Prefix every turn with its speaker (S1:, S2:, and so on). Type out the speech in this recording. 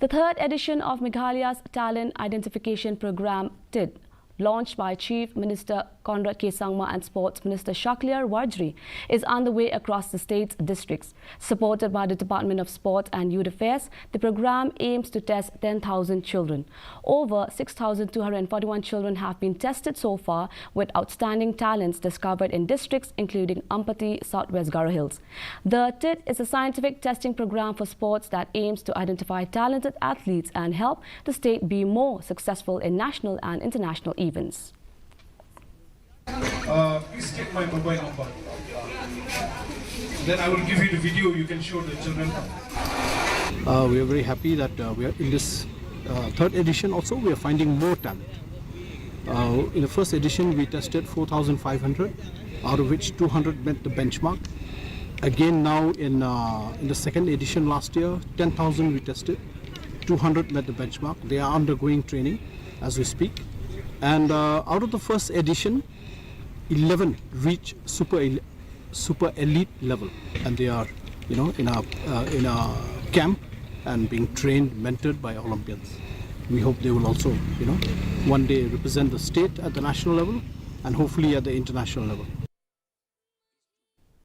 S1: The third edition of Meghalaya'S Talent Identification Program TID, launched by Chief Minister Conrad K. Sangma and Sports Minister Shakhliyar Wajri, is underway across the state's districts. Supported by the Department of Sport and Youth Affairs, the program aims to test 10,000 children. Over 6,241 children have been tested so far, with outstanding talents discovered in districts including Ampati, Southwest Garo Hills. The TID is a scientific testing program for sports that aims to identify talented athletes and help the state be more successful in national and international events.
S2: Please take my mobile number. Then I will give you the video. You can show the children.
S3: We are very happy that we are in this third edition. Also, we are finding more talent. In the first edition, we tested 4,500, out of which 200 met the benchmark. Again, now in the second edition last year, 10,000 we tested, 200 met the benchmark. They are undergoing training as we speak. And out of the first edition, 11 reach super elite level, and they are, in a camp and being trained, mentored by Olympians. We hope they will also, one day represent the state at the national level and hopefully at the international level.